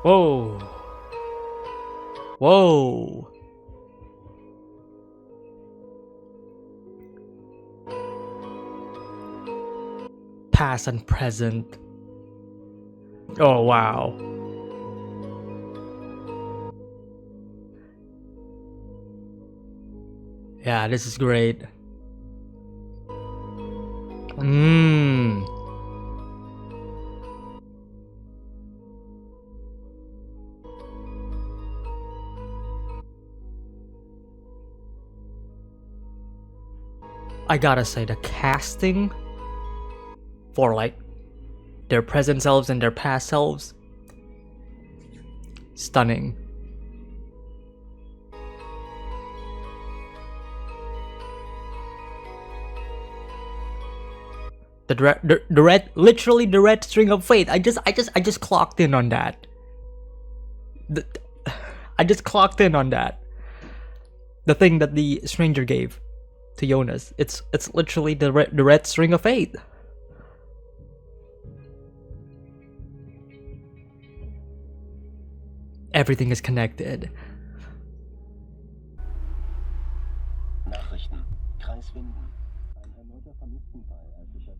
Whoa. Whoa. Past and present. Oh, wow. Yeah, this is great. Mmm. I gotta say, the casting for like their present selves and their past selves, stunning. The red, literally the red string of fate. I just clocked in on that. I just clocked in on that. The thing that the stranger gave to Jonas. It's literally the red string of fate. Everything is connected.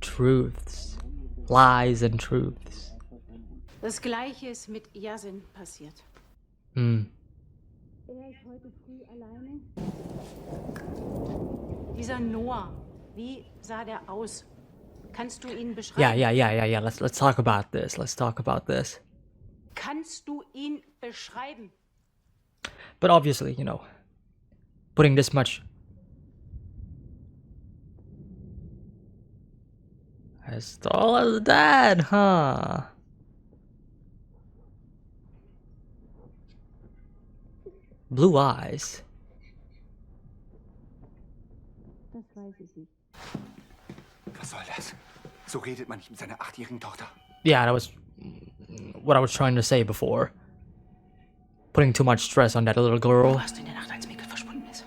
Truths, lies and truths. Das Gleiche ist mit Yasin passiert. Hmm. Er ist heute früh alleine. Dieser Noah, wie sah der aus? Kannst du ihn beschreiben? Yeah. Let's talk about this. Let's talk about this. Kannst du ihn beschreiben? But obviously, you know, putting this much as tall as that, huh? Blue eyes. Das weiß ich nicht. Was soll das? So redet man nicht mit seiner 8-jährigen Tochter. Yeah, that was what I was trying to say before. Putting too much stress on that little girl. Du warst in der Nacht, als Mikkel verschwunden ist.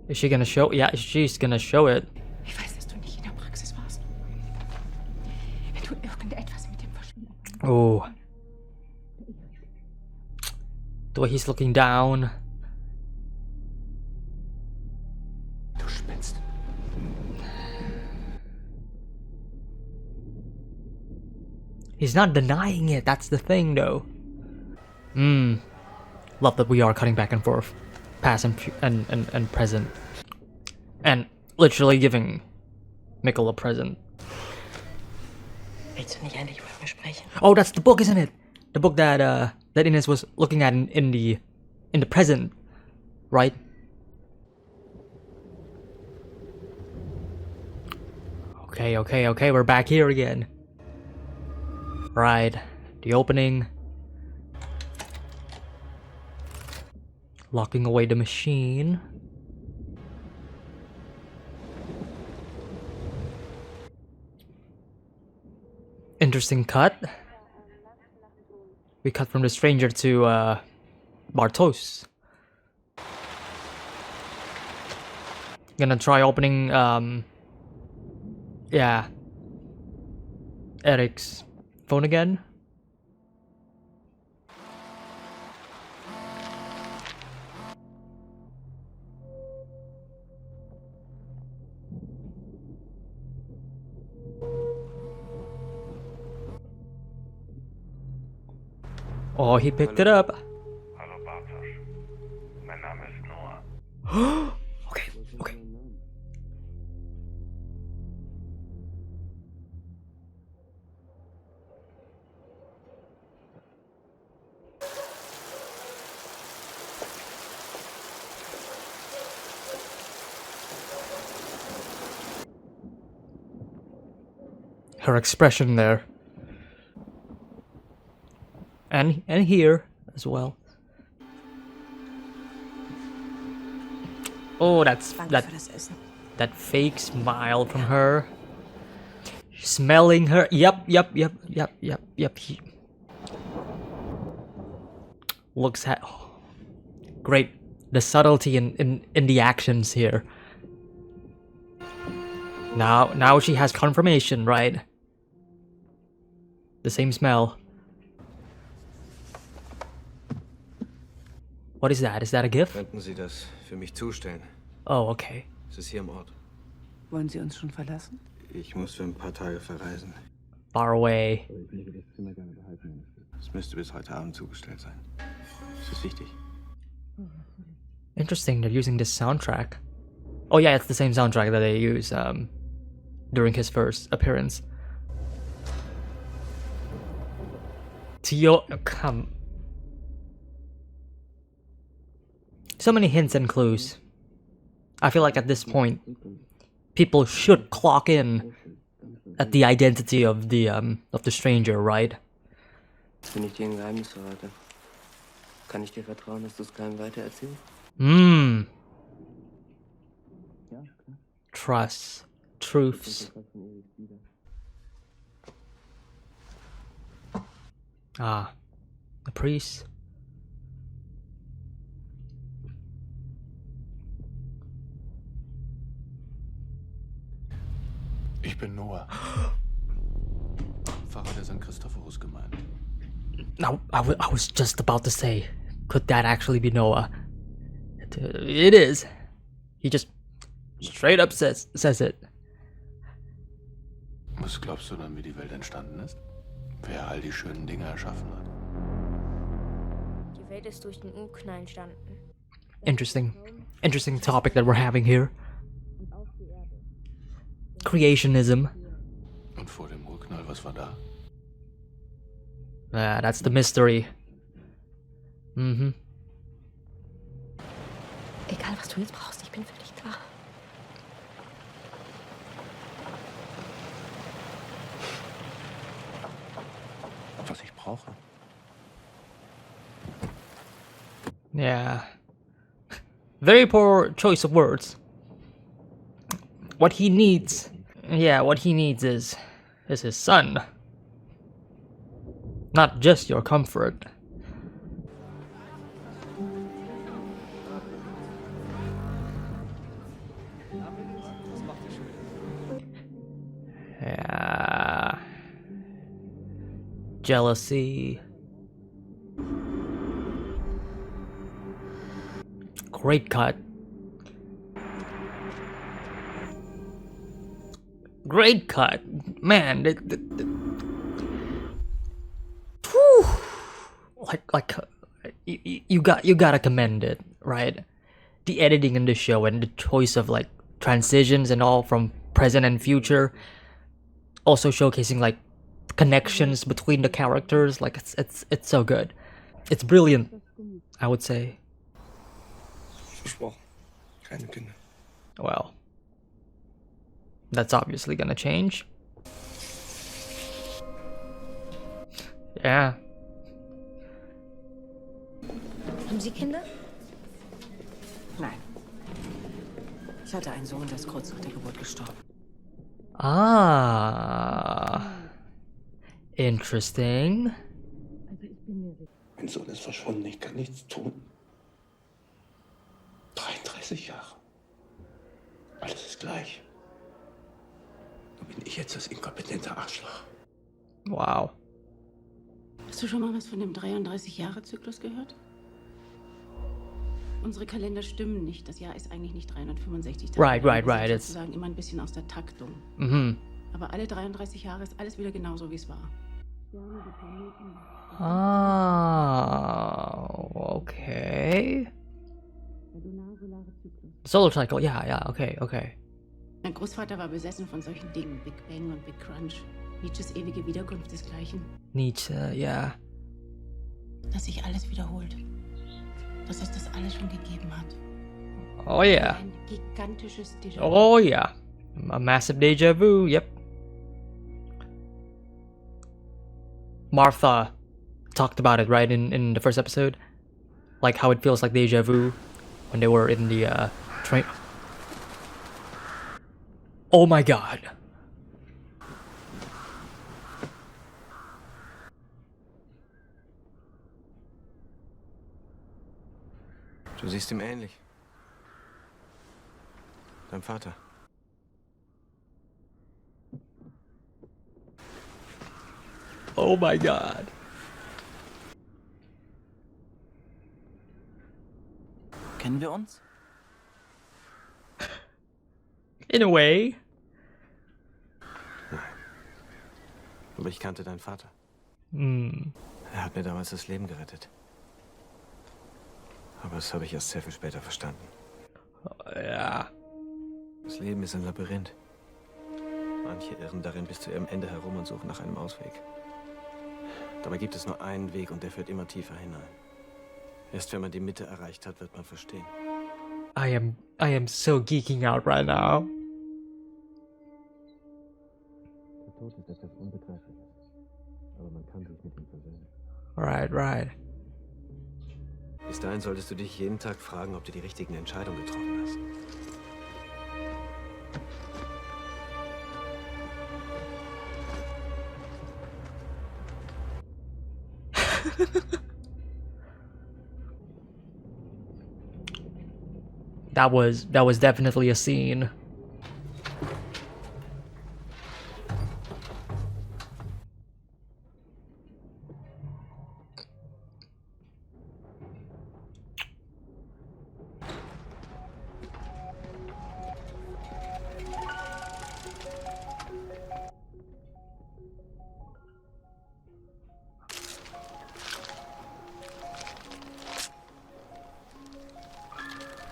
Is she gonna show? Yeah, she's gonna show it. Ich weiß, dass du nicht in der Praxis warst. Wenn du irgendetwas mit dem Verschwinden... Oh. The way he's looking down. Du spinnst. He's not denying it. That's the thing, though. Love that we are cutting back and forth, past and present, and literally giving Mikkel a present. Willst du nicht endlich über mir sprechen? Oh, that's the book, isn't it? The book that that Ines was looking at in the present, right? Okay. We're back here again. Right, the opening. Locking away the machine. Interesting cut. We cut from the stranger to Bartos. Gonna try opening yeah, Eric's phone again. Oh, he picked it up. Hallo Bartosz, mein Name ist Noah. Okay. Her expression there. And here as well. Oh, that's that fake smile from her. Smelling her. Yep. He looks at great. The subtlety in the actions here. Now she has confirmation, right? The same smell. What is that? Is that a gift? Könnten Sie das für mich zustellen? Oh, okay. Es ist hier im Ort. Wollen Sie uns schon verlassen? Ich muss für ein paar Tage verreisen. Far away. Ich möchte das Zimmer gerne behalten. Es müsste bis heute Abend zugestellt sein. Es ist wichtig. Interesting, they're using this soundtrack. Oh yeah, it's the same soundtrack that they use during his first appearance. Tio, come. So many hints and clues. I feel like at this point, people should clock in at the identity of the stranger, right? Wenn ich dir ein Geheimnis verrate, kann ich dir vertrauen, dass du es keinem weitererzählst? Hmm. Trust. Truths. Ah. The priest. Ich bin Noah. Pfarrer der St. Christophorus Gemeinde. Now, I was just about to say, could that actually be Noah? It is. He just straight up says it. Was glaubst du dann, wie die Welt entstanden ist? Wer all die schönen Dinge erschaffen hat? Die Welt ist durch den Urknall entstanden. Interesting topic that we're having here. Creationism. Und vor dem Urknall, was war da? That's the mystery. Mhm. Egal, was du jetzt brauchst, ich bin für dich da. Was ich brauche? Yeah. Very poor choice of words. What he needs is his son. Not just your comfort. Yeah. Jealousy. Great cut. Great cut. Man, whew. You gotta commend it, right? The editing in the show and the choice of like transitions and all from present and future, also showcasing like connections between the characters. Like it's so good. It's brilliant, I would say. Versprochen. Keine Kinder. Well, that's obviously gonna change. Yeah. Haben Sie Kinder? Nein. Ich hatte einen Sohn, der ist kurz nach der Geburt gestorben. Ah. Interesting. Mein Sohn ist verschwunden, ich kann nichts tun. 33 Jahre. Alles ist gleich. Nur bin ich jetzt das inkompetente Arschloch. Wow. Hast du schon mal was von dem 33-Jahre-Zyklus gehört? Unsere Kalender stimmen nicht. Das Jahr ist eigentlich nicht 365 Tage. Right. Wir sind It's sozusagen immer ein bisschen aus der Taktung. mhm. Aber alle 33 Jahre ist alles wieder genauso, wie es war. Oh, okay. Solar cycle, yeah, okay. Mein Großvater war besessen von solchen Dingen. Big Bang und Big Crunch. Nietzsches ewige Wiederkunft desgleichen. Nietzsche, yeah. Dass sich alles wiederholt. Dass es das alles schon gegeben hat. Oh yeah. Ein gigantisches Déjà-vu. Oh yeah. A massive deja vu, yep. Martha talked about it, right, in the first episode? Like how it feels like deja vu when they were in the train. Oh my god. Du siehst ihm ähnlich. Dein Vater. Oh my god. Kennen wir uns? In a way. Nein. Aber ich kannte deinen Vater. Hm. Er hat mir damals das Leben gerettet. Aber das habe ich erst sehr viel später verstanden. Ja. Das Leben ist ein Labyrinth. Manche irren darin bis zu ihrem Ende herum und suchen nach einem Ausweg. Dabei gibt es nur einen Weg und der führt immer tiefer hinein. Erst wenn man die Mitte erreicht hat, wird man verstehen. I am so geeking out right now. Der Tod ist etwas Unbegreifliches. Aber man kann sich mit ihm versöhnen. Right. Bis dahin solltest du dich jeden Tag fragen, ob du die richtigen Entscheidungen getroffen hast. That was definitely a scene.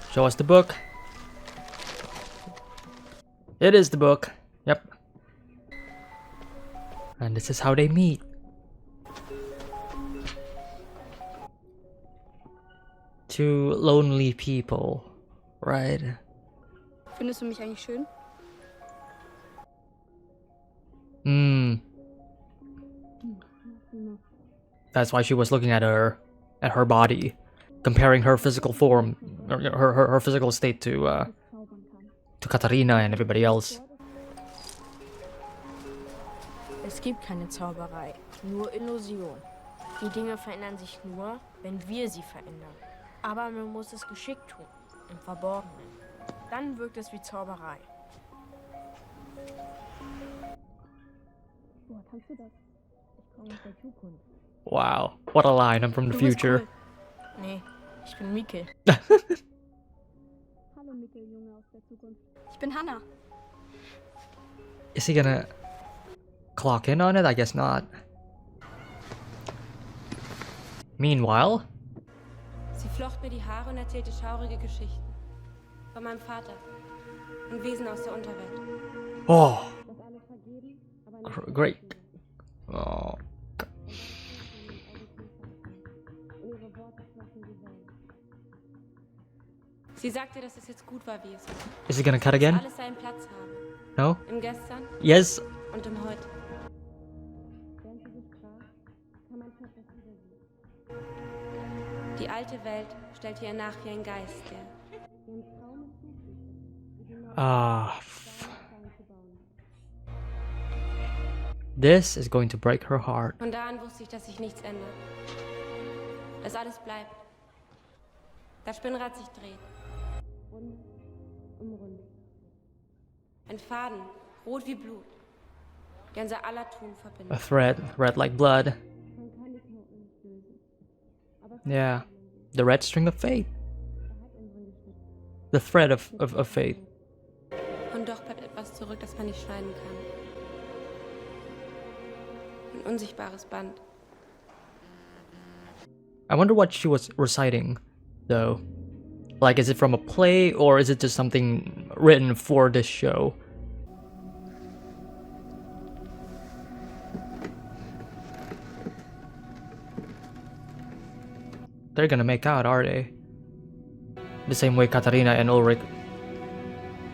Show us the book. It is the book. Yep. And this is how they meet. Two lonely people, right? Findest du mich eigentlich schön? That's why she was looking at her body, comparing her physical form, her physical state to Katharina and everybody else. Es gibt keine Zauberei, nur Illusion. Die Dinge verändern sich nur, wenn wir sie verändern. Aber man muss es geschickt tun, im Verborgenen. Dann wirkt es wie Zauberei. Woher kannst du das? Ich komme aus der Zukunft. Wow, what a line! I'm from the future. Cool. Nee, ich bin Mikkel. Hallo Mikkel, Junge aus der Zukunft. Ich bin Hannah. Is he gonna clock in on it? I guess not. Meanwhile, Sie flocht mir die Haare und erzählte schaurige Geschichten. Von meinem Vater und Wesen aus der Unterwelt. oh, great. Oh, Sie sagte, dass es jetzt gut war, wie es war. is he gonna cut again? Dass alles seinen Platz habe. No? Im Gestern Yes. und im Heute. Die alte Welt stellt ihr nach wie ein Geist, der This is going to break her heart. Von da an wusste ich, dass sich nichts ändert. Dass alles bleibt. Das Spinnrad sich dreht. Rund um Rund. Ein Faden, rot wie Blut. Der unser aller Tun verbindet. A thread, red like blood. Yeah, the red string of fate. The thread of fate. Und doch bleibt etwas zurück, das man nicht schneiden kann. Ein unsichtbares Band. I wonder what she was reciting, though. Like, is it from a play, or is it just something written for this show? They're gonna make out, are they? The same way Katharina and Ulrich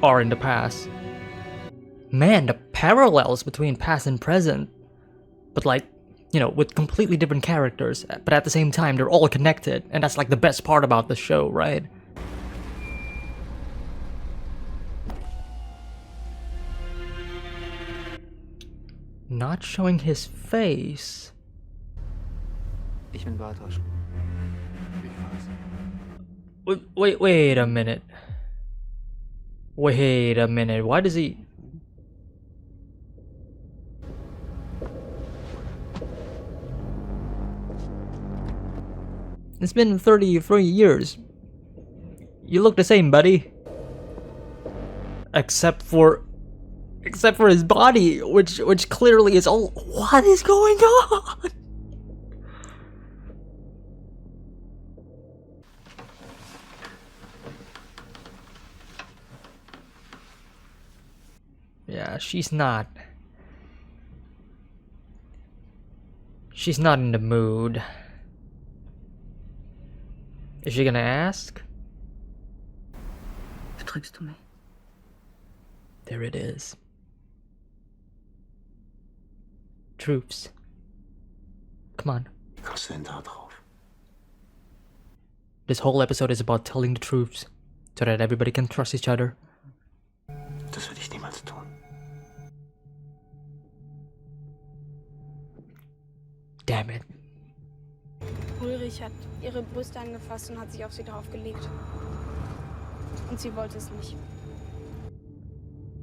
are in the past. Man, the parallels between past and present. But like, you know, with completely different characters, but at the same time, they're all connected, and that's like the best part about the show, right? Not showing his face. Ich bin Bartosz. Wait a minute. Wait a minute. Why does he... It's been 33 years. You look the same, buddy. Except for his body, which clearly is all. What is going on? Yeah, she's not in the mood. Is she gonna ask? Betrügst du mich? There it is. Truths. Come on. Kommst du denn da drauf? This whole episode is about telling the truths so that everybody can trust each other. Das würde ich niemals tun. Damn it. Ulrich hat ihre Brüste angefasst und hat sich auf sie draufgelegt. Und sie wollte es nicht.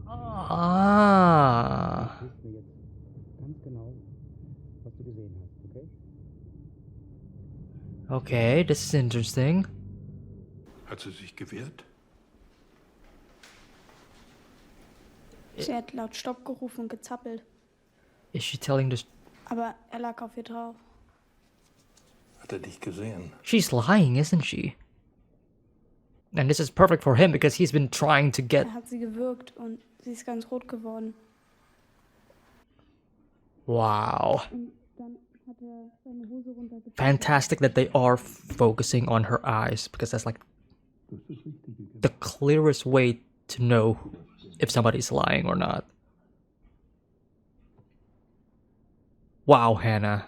Ah. Okay, this is interesting. Hat sie sich gewehrt? Sie hat laut Stopp gerufen und gezappelt. Is she telling this? Aber er lag auf ihr drauf. Hat dich gesehen? She's lying, isn't she? And this is perfect for him because he's been trying to get. Er hat sie gewürgt und sie ist ganz rot geworden. Wow. Und dann hat er seine Hose runtergezogen. Fantastic that they are focusing on her eyes because that's like the clearest way to know if somebody's lying or not. Wow, Hannah.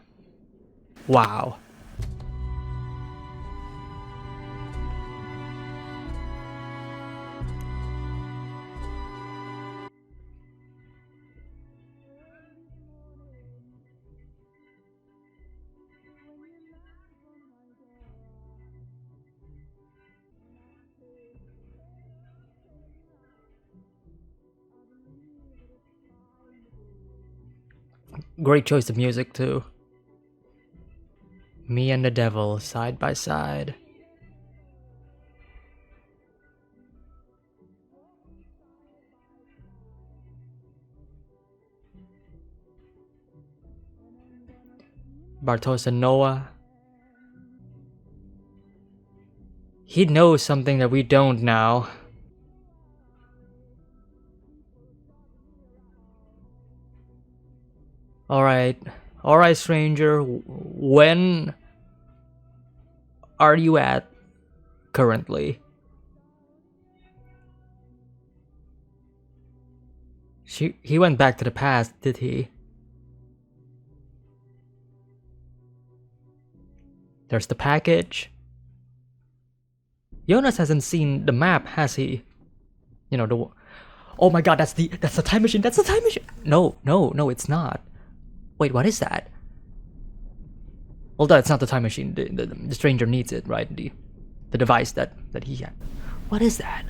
Wow. Great choice of music too. Me and the devil side by side. Bartos and Noah. He knows something that we don't now. Alright, stranger, when are you at currently? He went back to the past, did he? There's the package. Jonas hasn't seen the map, has he? You know, the... Oh my god, that's the time machine, that's the time machine! No, it's not. Wait, what is that? Although it's not the time machine, the stranger needs it, right? The device that he had. What is that?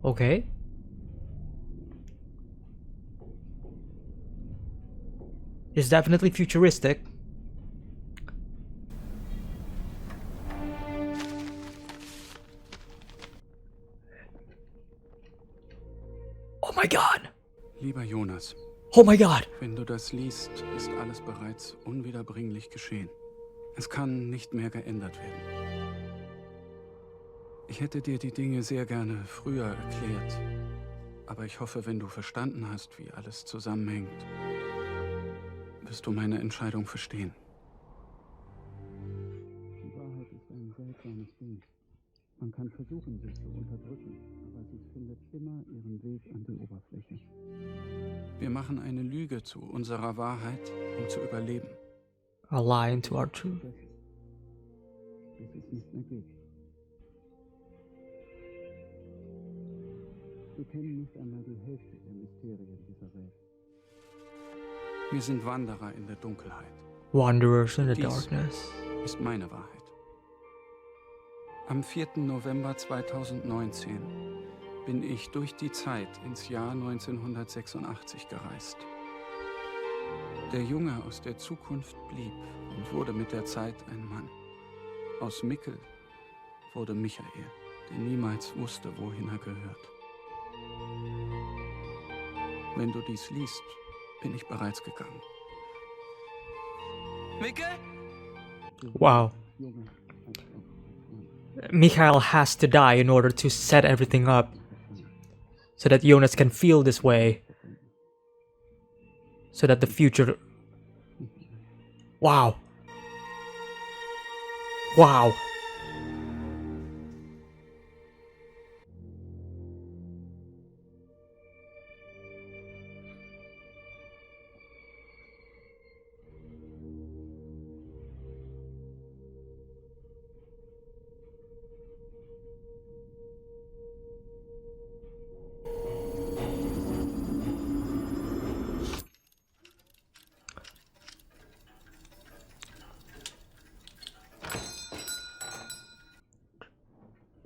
Okay. It's definitely futuristic. Oh my god! Lieber Jonas. Oh my god! Wenn du das liest, ist alles bereits unwiederbringlich geschehen. Es kann nicht mehr geändert werden. Ich hätte dir die Dinge sehr gerne früher erklärt. Aber ich hoffe, wenn du verstanden hast, wie alles zusammenhängt, wirst du meine Entscheidung verstehen. Die Wahrheit ist ein seltsames Ding. Man kann versuchen, sie zu unterdrücken, aber sie findet immer ihren Weg an die Oberfläche. Wir machen eine Lüge zu unserer Wahrheit, um zu überleben. A lie into our truth. Bis es nicht mehr geht. Wir kennen nicht einmal die Hälfte der Mysterien dieser Welt. Wir sind Wanderer in der Dunkelheit. Wanderers in the Dies darkness. Ist meine Wahrheit. Am 4. November 2019 bin ich durch die Zeit ins Jahr 1986 gereist. Der Junge aus der Zukunft blieb und wurde mit der Zeit ein Mann. Aus Mikkel wurde Michael, der niemals wusste, wohin er gehört. Wenn du dies liest, bin ich bereits gegangen. Mikkel? Wow. Mikhail has to die in order to set everything up so that Jonas can feel this way. So that the future... Wow. Wow.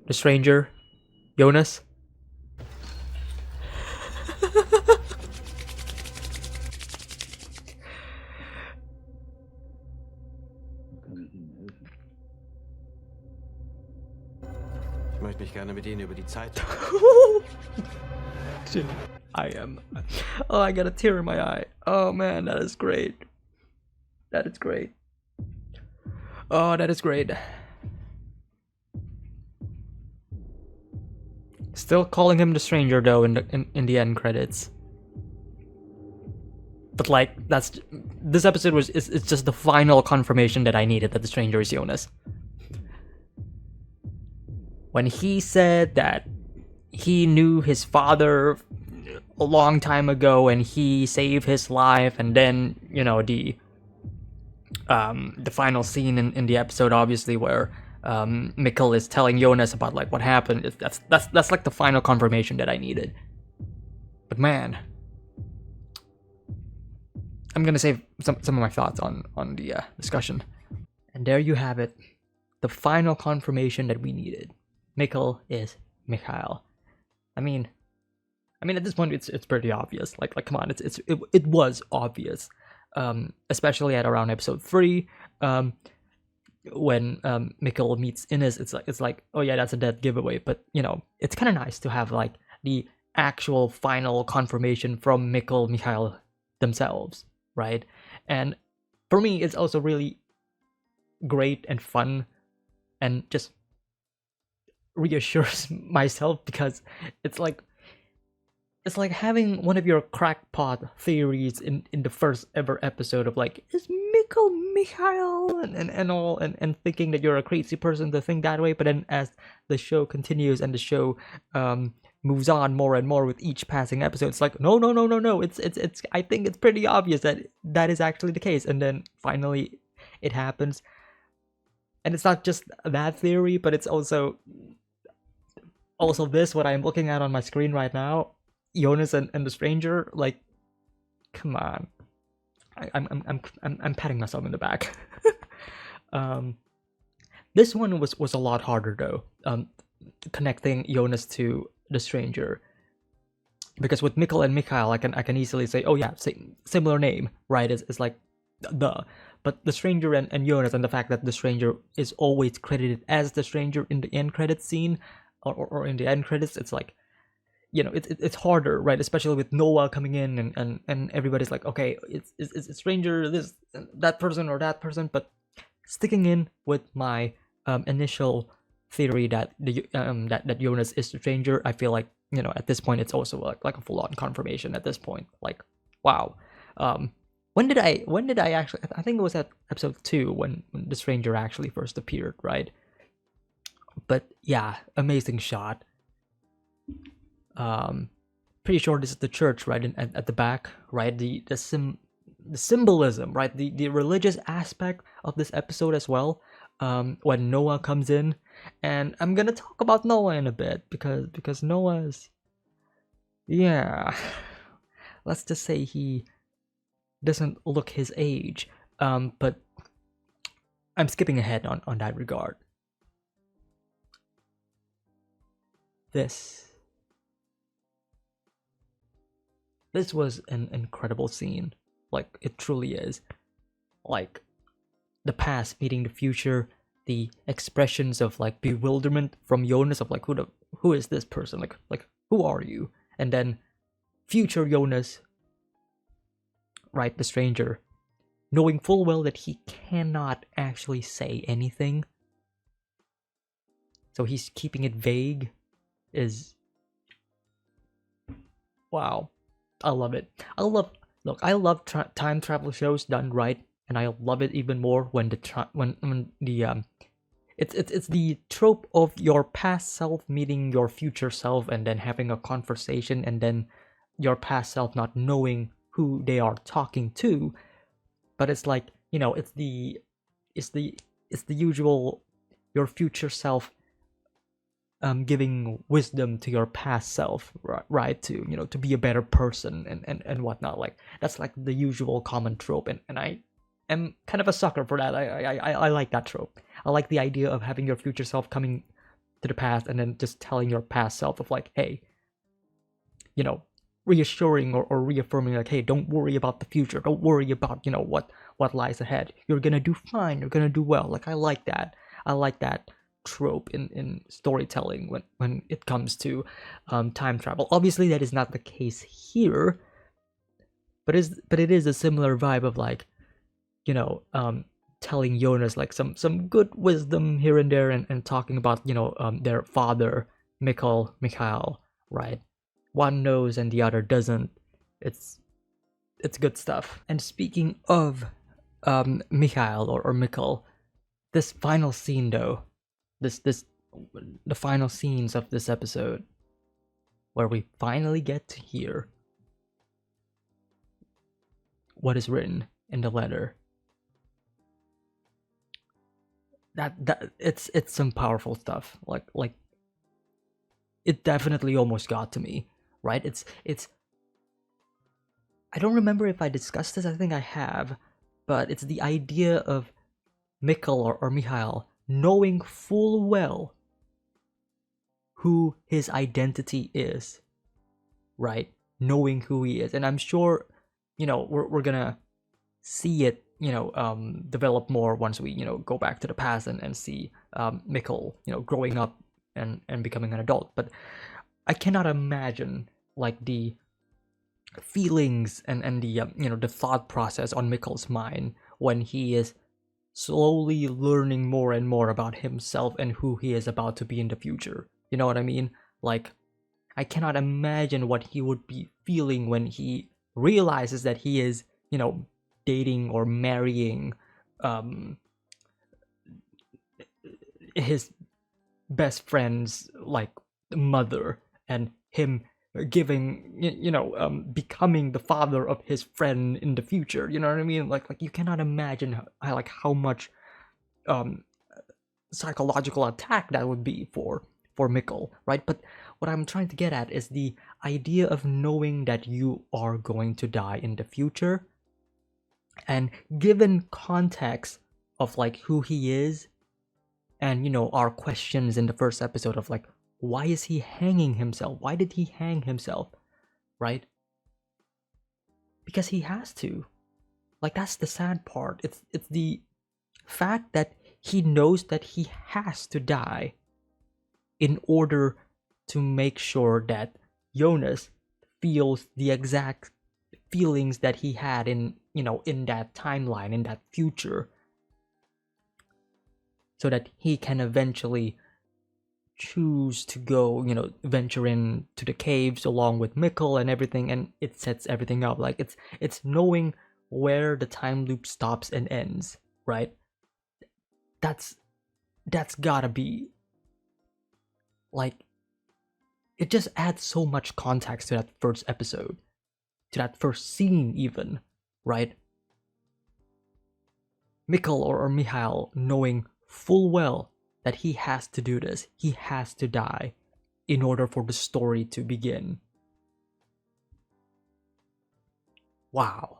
The stranger, Jonas. Ich möchte mich gerne mit Ihnen über die Zeit. I am. Oh, I got a tear in my eye. Oh man, that is great. That is great. Oh, that is great. Still calling him the stranger though in the end credits. But like this episode it's just the final confirmation that I needed that the stranger is Jonas. When he said that he knew his father a long time ago and he saved his life, and then, you know, the final scene in the episode, obviously, where Mikkel is telling Jonas about like what happened. That's like the final confirmation that I needed. But man, I'm gonna save some of my thoughts on the discussion. And there you have it, the final confirmation that we needed. Mikkel is Mikhail. I mean, at this point it's pretty obvious. Like come on, it was obvious, especially at around episode 3. When Mikkel meets Ines, it's like, oh yeah, that's a dead giveaway. But you know, it's kind of nice to have like the actual final confirmation from Mikkel, Mikhail themselves, right? And for me, it's also really great and fun, and just reassures myself, because it's like having one of your crackpot theories in the first ever episode of like, is Mikkel Mikhail and all, and thinking that you're a crazy person to think that way. But then as the show continues and the show moves on more and more with each passing episode, it's like, no, it's I think it's pretty obvious that is actually the case. And then finally it happens. And it's not just that theory, but it's also this, what I'm looking at on my screen right now. Jonas and the stranger, like, come on. I'm patting myself in the back. This one was a lot harder though, connecting Jonas to the stranger, because with Mikkel and Mikhail, I can easily say, oh yeah, similar name, right? It's like but the stranger and Jonas, and the fact that the stranger is always credited as the stranger in the end credits scene, or in the end credits, it's like, you know, it's harder, right? Especially with Noah coming in and everybody's like, okay, it's stranger, that person or that person. But sticking in with my initial theory that that Jonas is the stranger, I feel like, you know, at this point it's also like a full-on confirmation at this point. Like, wow. When did I actually? I think it was at episode 2 when the stranger actually first appeared, right? But yeah, amazing shot. Pretty sure this is the church, right? At the back, right? The symbolism, right? The religious aspect of this episode as well. When Noah comes in, and I'm gonna talk about Noah in a bit, because Noah's, yeah, let's just say he doesn't look his age. But I'm skipping ahead on that regard. This this was an incredible scene. Like, it truly is. Like, the past meeting the future, the expressions of like bewilderment from Jonas of like, who is this person? Like who are you? And then future Jonas, right, the stranger, knowing full well that he cannot actually say anything, so he's keeping it vague, is wow. I love it. I love time travel shows done right, and I love it even more when it's the trope of your past self meeting your future self and then having a conversation, and then your past self not knowing who they are talking to, but it's like, you know, it's the usual, your future self giving wisdom to your past self, right, to, you know, to be a better person and whatnot. Like, that's like the usual common trope, and I am kind of a sucker for that. I like that trope. I like the idea of having your future self coming to the past and then just telling your past self of like, hey, you know, reassuring or reaffirming like, hey, don't worry about the future, don't worry about, you know, what lies ahead, you're gonna do fine, you're gonna do well. Like, I like that trope in storytelling when it comes to time travel. Obviously that is not the case here, but it is a similar vibe of like, you know, telling Jonas like some good wisdom here and there, and talking about, you know, their father Mikhail, right? One knows and the other doesn't. It's good stuff. And speaking of Mikhail or Mikkel, this final scene though, the final scenes of this episode, where we finally get to hear what is written in the letter. That it's some powerful stuff. Like it definitely almost got to me, right? It's I don't remember if I discussed this, I think I have, but it's the idea of Mikkel or Mikhail knowing full well who his identity is, right? Knowing who he is. And I'm sure, you know, we're gonna see it, you know, develop more once we, you know, go back to the past and see Mikkel, you know, growing up and becoming an adult. But I cannot imagine like the feelings and the you know, the thought process on Mikkel's mind when he is slowly learning more and more about himself and who he is about to be in the future. You know what I mean? Like, I cannot imagine what he would be feeling when he realizes that he is, you know, dating or marrying his best friend's like mother, and him giving, you know, becoming the father of his friend in the future. You know what I mean? Like you cannot imagine how much psychological attack that would be for Mikkel, right? But what I'm trying to get at is the idea of knowing that you are going to die in the future, and given context of like who he is, and, you know, our questions in the first episode of like, why is he hanging himself? Why did he hang himself? Right? Because he has to. Like, that's the sad part. It's the fact that he knows that he has to die in order to make sure that Jonas feels the exact feelings that he had in, you know, in that timeline, in that future, so that he can eventually choose to go, you know, venture into the caves along with Mikkel and everything, and it sets everything up. Like, it's knowing where the time loop stops and ends, right? That's gotta be like, it just adds so much context to that first episode, to that first scene even, right? Mikkel or Mikhail knowing full well that he has to do this, he has to die in order for the story to begin. Wow.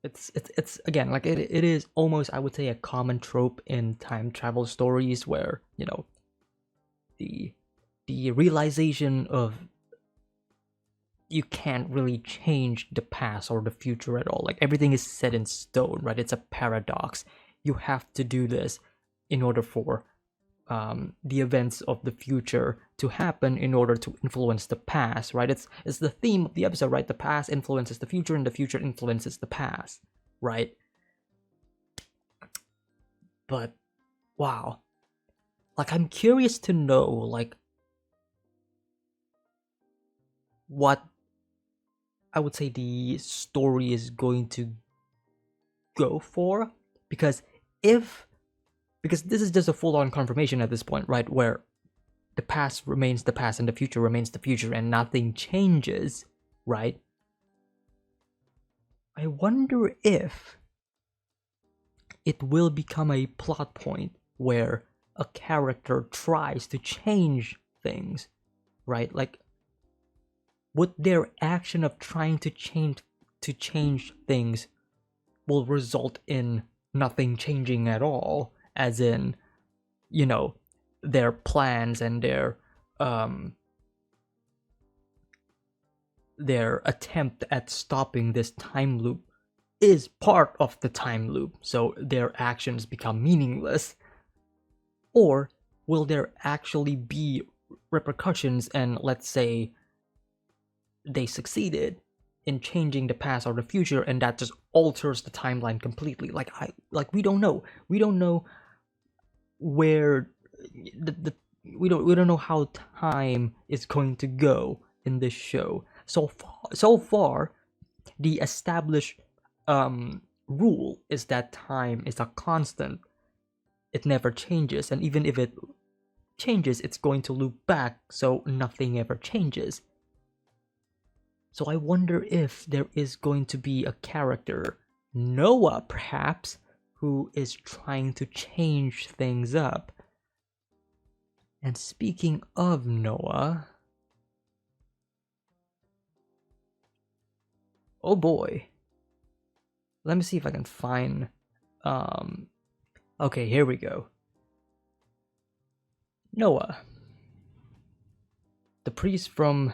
It's again, like, it is almost, I would say, a common trope in time travel stories where, you know, the realization of you can't really change the past or the future at all. Like everything is set in stone, right? It's a paradox. You have to do this in order for the events of the future to happen in order to influence the past, right? It's the theme of the episode, right? The past influences the future and the future influences the past, right? But wow. Like I'm curious to know like what I would say the story is going to go for, because this is just a full-on confirmation at this point, right, where the past remains the past and the future remains the future and nothing changes, right? I wonder if it will become a plot point where a character tries to change things, right? Like, would their action of trying to change things will result in nothing changing at all, as in, you know, their plans and their attempt at stopping this time loop is part of the time loop, so their actions become meaningless? Or will there actually be repercussions, and let's say they succeeded in changing the past or the future, and that just alters the timeline completely? We don't know where we don't know how time is going to go in this show. So far the established rule is that time is a constant. It never changes, and even if it changes, it's going to loop back, so nothing ever changes. So I wonder if there is going to be a character, Noah perhaps, who is trying to change things up. And speaking of Noah, oh boy, let me see if I can find okay, here we go. Noah, the priest from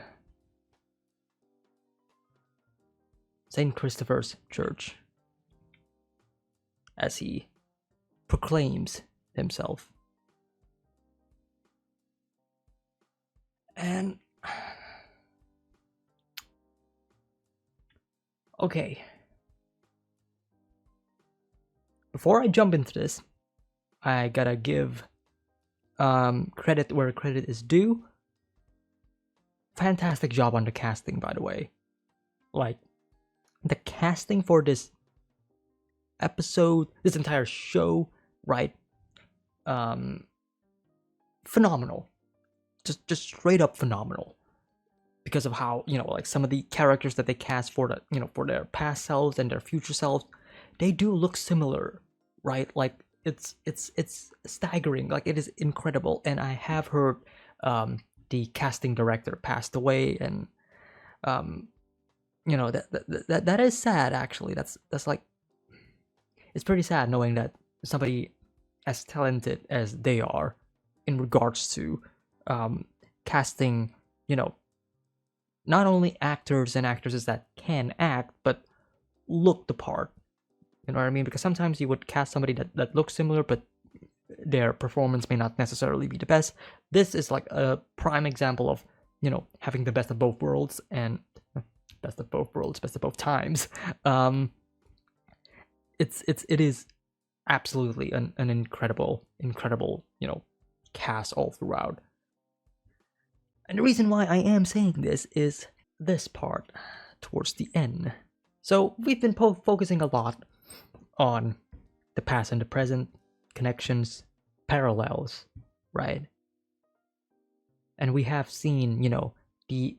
St. Christopher's Church, as he proclaims himself. And okay, before I jump into this, I gotta give credit where credit is due. Fantastic job on the casting, by the way. Like, the casting for this episode, this entire show, right? Phenomenal. Just straight up phenomenal. Because of how, you know, like some of the characters that they cast for the, you know, for their past selves and their future selves, they do look similar, right? Like it's staggering. Like it is incredible. And I have heard the casting director passed away, and you know, that is sad actually. That's like, it's pretty sad knowing that somebody as talented as they are in regards to casting, you know, not only actors and actresses that can act, but look the part. You know what I mean? Because sometimes you would cast somebody that looks similar, but their performance may not necessarily be the best. This is like a prime example of, you know, having the best of both worlds, and best of both worlds, best of both times. It is absolutely an incredible, you know, cast all throughout. And the reason why I am saying this is this part towards the end. So we've been focusing a lot on the past and the present, connections, parallels, right? And we have seen, you know, the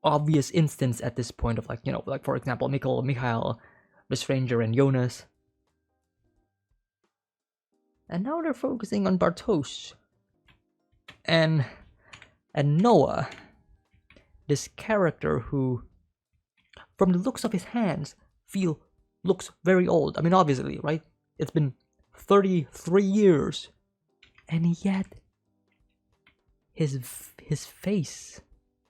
obvious instance at this point of, like, you know, like for example, Mikhail, the stranger, and Jonas. And now they're focusing on Bartosz and Noah, this character who, from the looks of his hands, looks very old. I mean, obviously, right? It's been 33 years, and yet his face,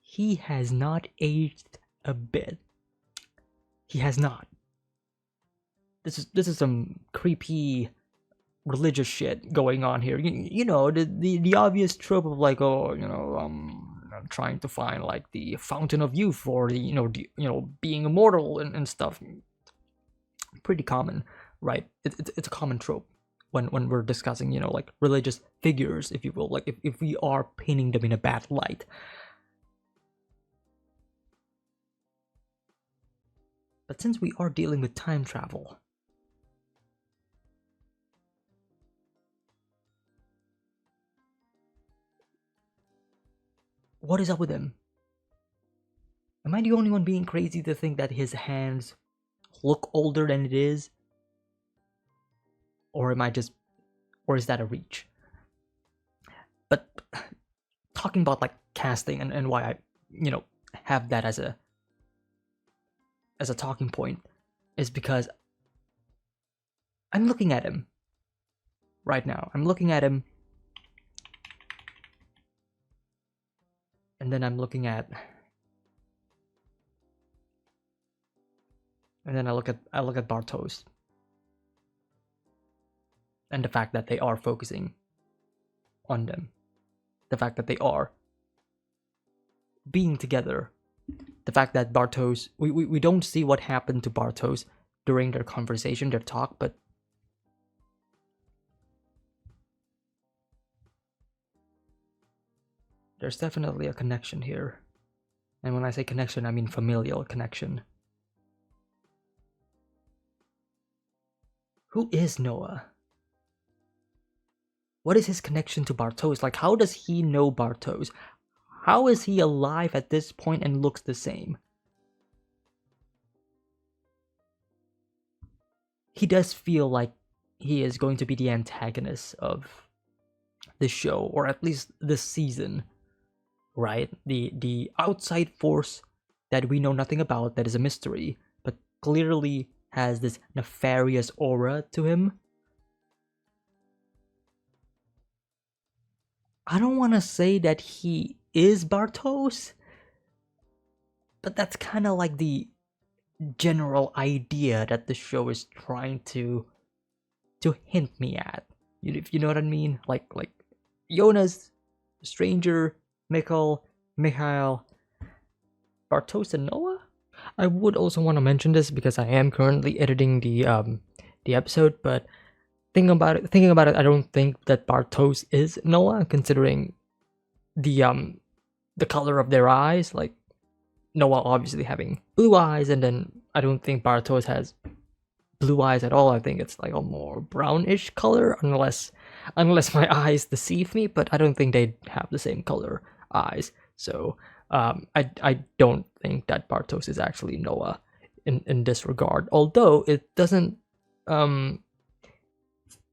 he has not aged a bit. He has not. This is some creepy religious shit going on here. You know, the obvious trope of like, oh, you know, trying to find like the fountain of youth, or the being immortal and stuff. Pretty common, right? It's a common trope when we're discussing, you know, like religious figures, if you will, like if we are painting them in a bad light. But since we are dealing with time travel, what is up with him? Am I the only one being crazy to think that his hands look older than it is? Or is that a reach? But talking about like casting and why I, you know, have that as a talking point is because I'm looking at him right now. I'm looking at him, and then I'm looking at, and then I look at Bartos, and the fact that they are focusing on them, the fact that they are being together, the fact that Bartos, we don't see what happened to Bartos during their conversation, their talk, but there's definitely a connection here. And when I say connection, I mean familial connection. Who is Noah? What is his connection to Bartos? Like, how does he know Bartos? How is he alive at this point and looks the same? He does feel like he is going to be the antagonist of the show, or at least this season, right? The outside force that we know nothing about, that is a mystery, but clearly has this nefarious aura to him. I don't want to say that he is Bartos, but that's kind of like the general idea that the show is trying to hint me at. If you know what I mean? Like Jonas, Stranger, Mikhail, Bartos, and Noah. I would also want to mention this because I am currently editing the episode, but thinking about it, I don't think that Bartos is Noah, considering the color of their eyes. Like Noah obviously having blue eyes, and then I don't think Bartos has blue eyes at all. I think it's like a more brownish color, unless my eyes deceive me, but I don't think they have the same color eyes. So I don't think that Bartos is actually Noah in this regard, although it doesn't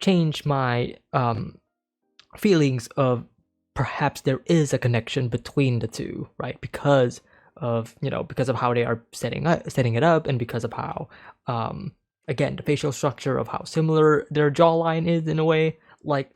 change my feelings of perhaps there is a connection between the two, right? Because of how they are setting it up, and because of how again, the facial structure of how similar their jawline is in a way. Like,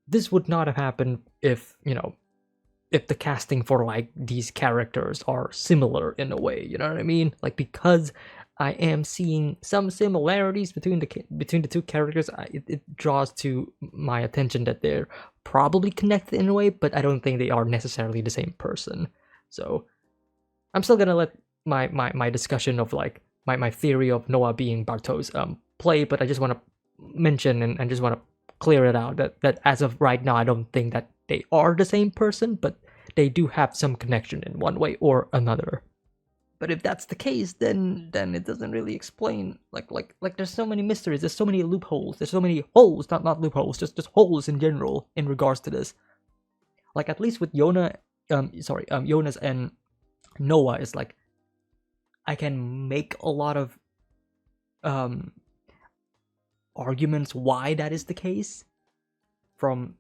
this would not have happened if the casting for like these characters are similar in a way, you know what I mean? Like, because I am seeing some similarities between the two characters, it draws to my attention that they're probably connected in a way, but I don't think they are necessarily the same person. So I'm still gonna let my discussion of like my theory of Noah being Bartos play, but I just want to mention and just want to clear it out that as of right now, I don't think that they are the same person, but they do have some connection in one way or another. But if that's the case, then it doesn't really explain, like there's so many mysteries, there's so many loopholes, there's so many holes, not loopholes, just holes in general in regards to this. Like, at least with Jonas and Noah, is like, I can make a lot of arguments why that is the case. From,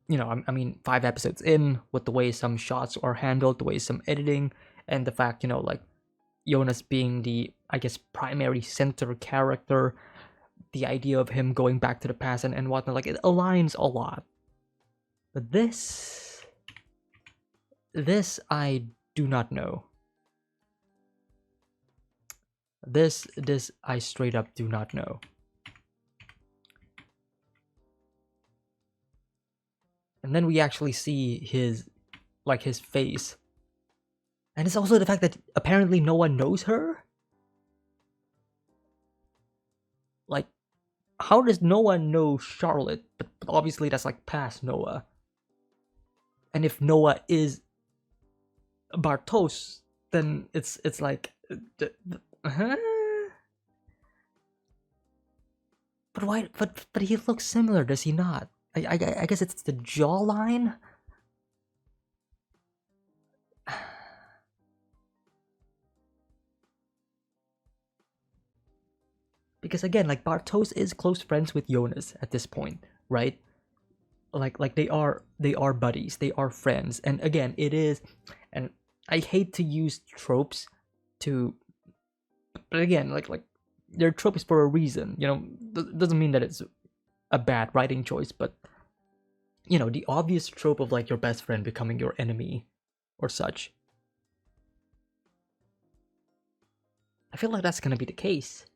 I mean, 5 episodes in, with the way some shots are handled, the way some editing, and the fact, like, Jonas being the, I guess, primary center character, the idea of him going back to the past and whatnot, like, it aligns a lot. But this I do not know. This I straight up do not know. And then we actually see his face. And it's also the fact that apparently no one knows her. Like, how does no one know Charlotte? But obviously that's like past Noah. And if Noah is Bartos, then it's like, huh? But why? But he looks similar, does he not? I guess it's the jawline. Because again, like Bartos is close friends with Jonas at this point, right? Like they are buddies, they are friends, and again, it is, and I hate to use tropes to, but again, like they're tropes for a reason, you know. Doesn't mean that it's a bad writing choice, but you know, the obvious trope of like your best friend becoming your enemy or such. I feel like that's gonna be the case.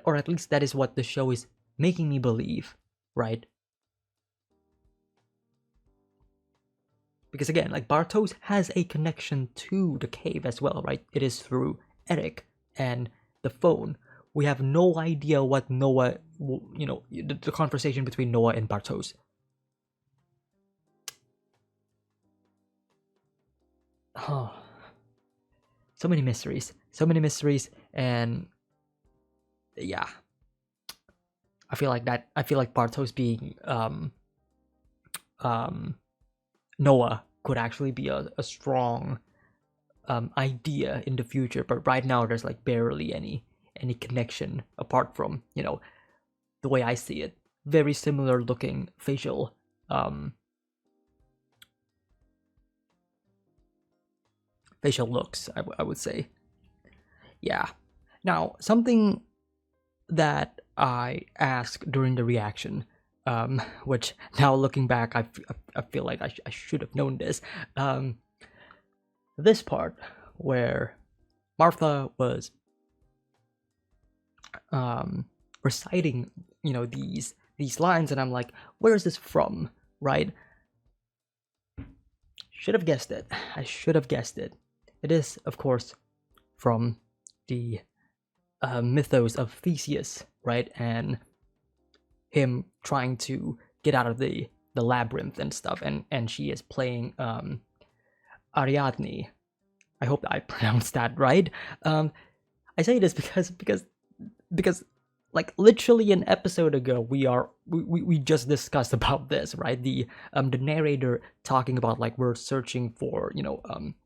Or at least that is what the show is making me believe, right? Because again, like Bartos has a connection to the cave as well, right? It is through Eric and the phone. We have no idea what Noah, you know, the conversation between Noah and Bartos. Oh, so many mysteries, and yeah, I feel like Bartos being Noah could actually be a strong idea in the future, but right now there's like barely any connection apart from, you know, the way I see it, very similar looking facial looks, I would say. Yeah. Now, something that I asked during the reaction, which now looking back, I feel like I should have known this. This part where Martha was reciting, you know, these lines, and I'm like, where is this from, right? Should have guessed it. I should have guessed it. It is, of course, from the mythos of Theseus, right? And him trying to get out of the labyrinth and stuff, and she is playing Ariadne. I hope I pronounced that right. I say this because like literally an episode ago we just discussed about this, right? The narrator talking about like we're searching for, you know,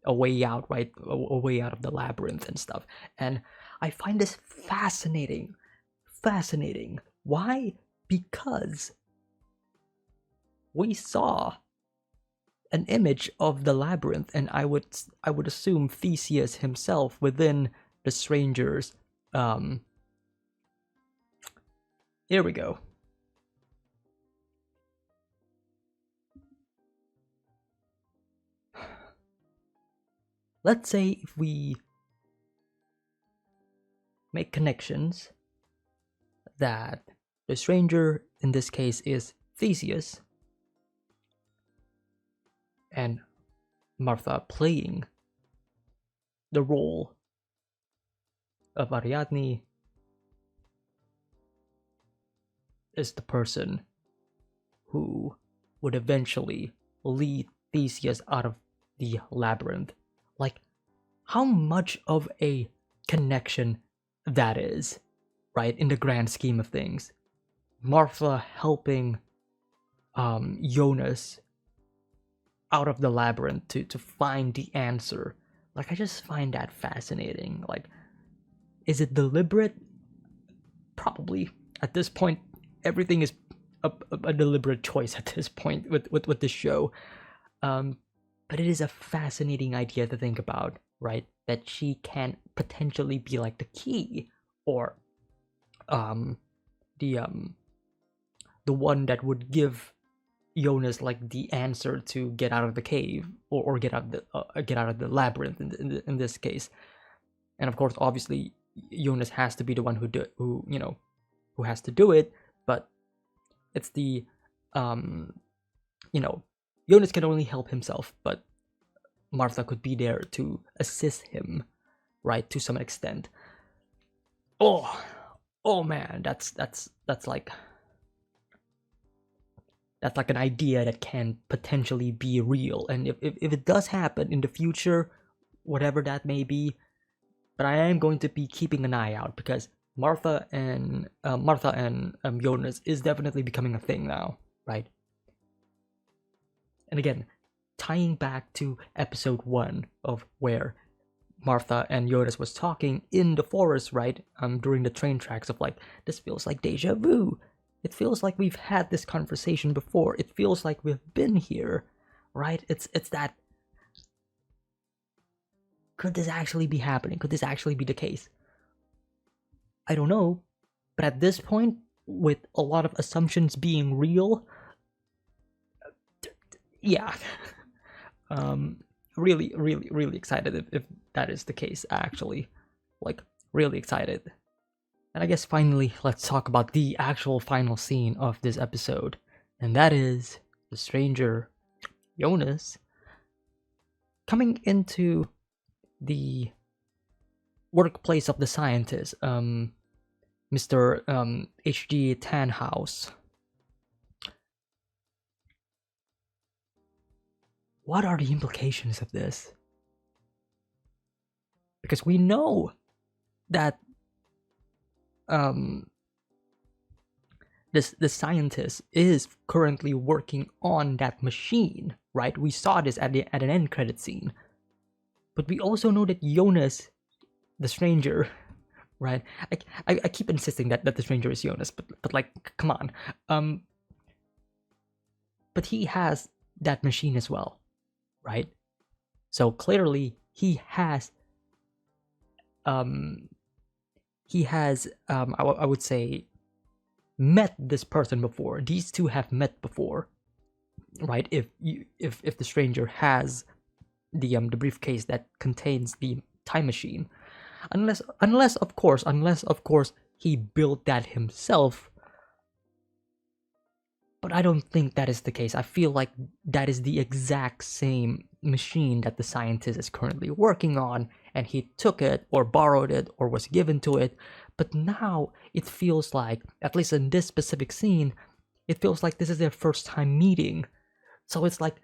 a way out, right? A way out of the labyrinth and stuff. And I find this fascinating. Why? Because we saw an image of the labyrinth, and I would assume Theseus himself within the strangers. Here we go. Let's say if we make connections that the stranger in this case is Theseus and Martha playing the role of Ariadne is the person who would eventually lead Theseus out of the labyrinth. Like, how much of a connection that is, right, in the grand scheme of things. Martha helping Jonas out of the labyrinth to find the answer. Like, I just find that fascinating. Like, is it deliberate? Probably. At this point, everything is a deliberate choice at this point with this show. But it is a fascinating idea to think about, right? That she can potentially be like the key, or the one that would give Jonas like the answer to get out of the cave, or get out of the labyrinth in this case. And of course, obviously, Jonas has to be the one who has to do it, but it's the Jonas can only help himself, but Martha could be there to assist him, right, to some extent. Oh man, that's like an idea that can potentially be real, and if it does happen in the future, whatever that may be, but I am going to be keeping an eye out, because Martha and Jonas is definitely becoming a thing now, right? And again, tying back to episode 1 of where Martha and Jonas was talking in the forest, right? During the train tracks, of like, this feels like deja vu. It feels like we've had this conversation before. It feels like we've been here, right? It's that. Could this actually be happening? Could this actually be the case? I don't know, but at this point, with a lot of assumptions being real, yeah. Really, really, really excited if that is the case, actually. Like, really excited. And I guess finally, let's talk about the actual final scene of this episode. And that is the stranger, Jonas, coming into the workplace of the scientist, Mr. H.G. Tannhaus. What are the implications of this? Because we know that the scientist is currently working on that machine, right? We saw this at an end credit scene. But we also know that Jonas, the stranger, right? I keep insisting that the stranger is Jonas, but like, come on. But he has that machine as well, right? So clearly he has I would say met this person before. These two have met before, right? If the stranger has the briefcase that contains the time machine, unless of course he built that himself. But I don't think that is the case. I feel like that is the exact same machine that the scientist is currently working on, and he took it or borrowed it or was given to it. But now it feels like, at least in this specific scene, it feels like this is their first time meeting. So it's like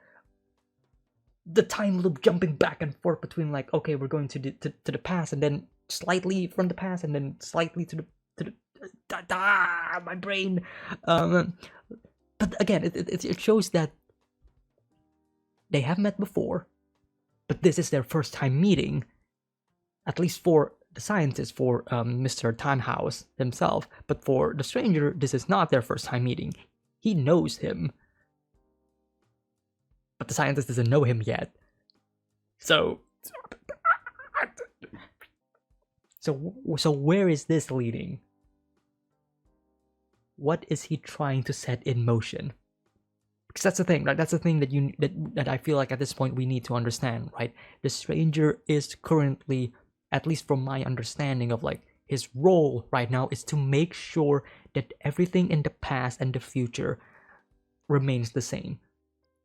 the time loop jumping back and forth between, like, okay, we're going to the past, and then slightly from the past, and then slightly to the my brain. But again, it shows that they have met before, but this is their first time meeting, at least for the scientist, for Mr. Tannhaus himself. But for the stranger, this is not their first time meeting. He knows him, but the scientist doesn't know him yet. So where is this leading? What is he trying to set in motion? Because that's the thing, right? That's the thing that I feel like at this point we need to understand, right? The stranger is currently, at least from my understanding of like his role right now, is to make sure that everything in the past and the future remains the same.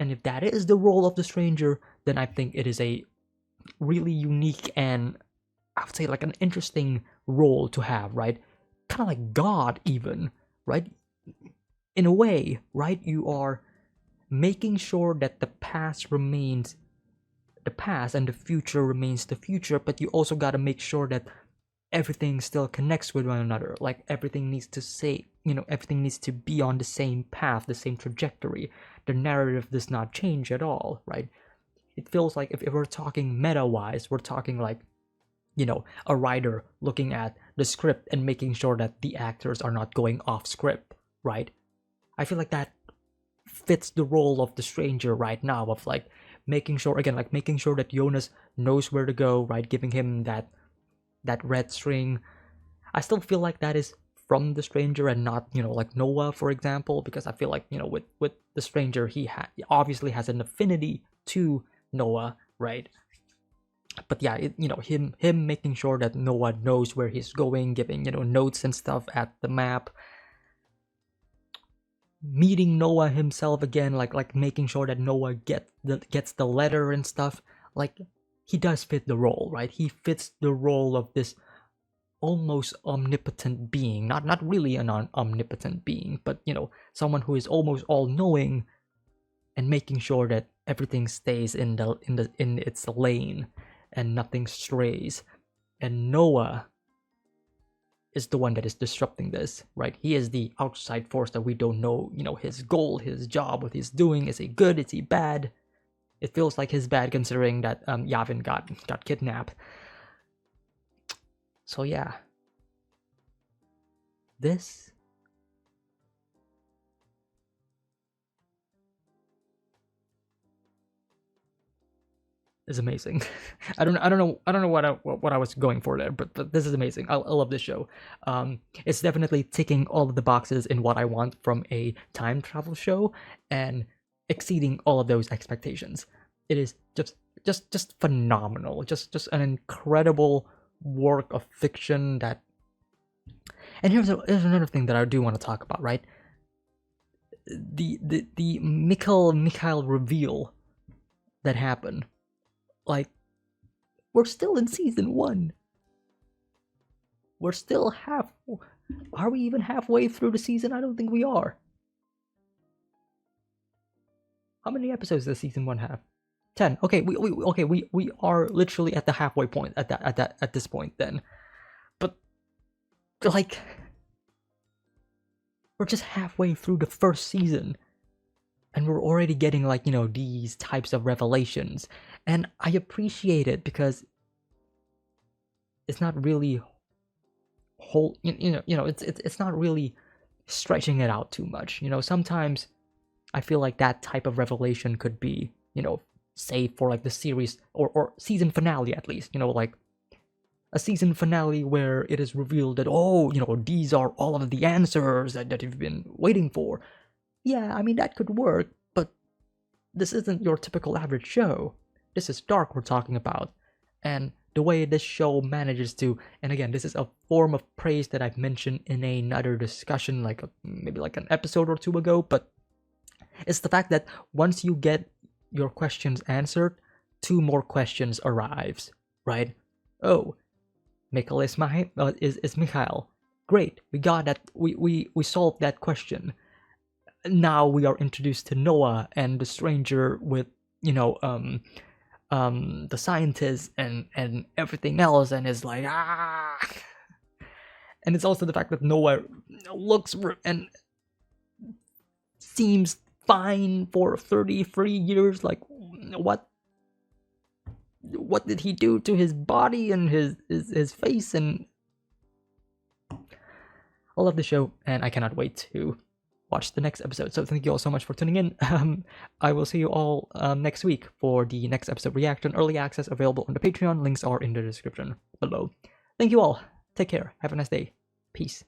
And if that is the role of the stranger, then I think it is a really unique and, I would say, like an interesting role to have, right? Kind of like God even, right? In a way, right? You are making sure that the past remains the past and the future remains the future, but you also got to make sure that everything still connects with one another. Like everything needs to say, everything needs to be on the same path, the same trajectory. The narrative does not change at all, right? It feels like if we're talking meta-wise, we're talking like, a writer looking at the script and making sure that the actors are not going off script, right? I feel like that fits the role of the stranger right now, of like making sure that Jonas knows where to go, right? Giving him that red string. I still feel like that is from the stranger and not, like Noah, for example, because I feel like, with the stranger, he obviously has an affinity to Noah, right? But yeah, him making sure that Noah knows where he's going, giving notes and stuff at the map, meeting Noah himself again, like making sure that Noah gets the letter and stuff. Like, he does fit the role, right? He fits the role of this almost omnipotent being, not really an omnipotent being, but someone who is almost all-knowing and making sure that everything stays in its lane and nothing strays. And Noah is the one that is disrupting this, right? He is the outside force that we don't know, his goal, his job, what he's doing. Is he good? Is he bad? It feels like he's bad considering that Yavin got kidnapped. So yeah. This is amazing. I don't know what I was going for there, but this is amazing. I love this show. It's definitely ticking all of the boxes in what I want from a time travel show, and exceeding all of those expectations. It is just phenomenal. Just an incredible work of fiction that. And here's another thing that I do want to talk about, right? The Mikhail reveal that happened. Like, we're still in season 1. We're still are we even halfway through the season? I don't think we are. How many episodes does season 1 have? 10. Okay, we are literally at the halfway point at this point then. But like, we're just halfway through the first season, and we're already getting like these types of revelations, and I appreciate it because it's not really it's not really stretching it out too much. Sometimes I feel like that type of revelation could be save for like the series or season finale at least. Like a season finale where it is revealed that these are all of the answers that you've been waiting for. Yeah, I mean, that could work, but this isn't your typical average show. This is Dark we're talking about. And the way this show manages to, and again, this is a form of praise that I've mentioned in another discussion, like maybe like an episode or 2 ago, but it's the fact that once you get your questions answered, 2 more questions arrives, right? Oh, Mikhail is Mikhail. Great, we got that. We solved that question. Now we are introduced to Noah and the stranger with the scientist and everything else, and it's like and it's also the fact that Noah looks and seems fine for 33 years. Like, what did he do to his body and his face? And I love the show, and I cannot wait to watch the next episode. So thank you all so much for tuning in. I will see you all next week for the next episode reaction. Early access available on the Patreon. Links are in the description below. Thank you all. Take care. Have a nice day. Peace.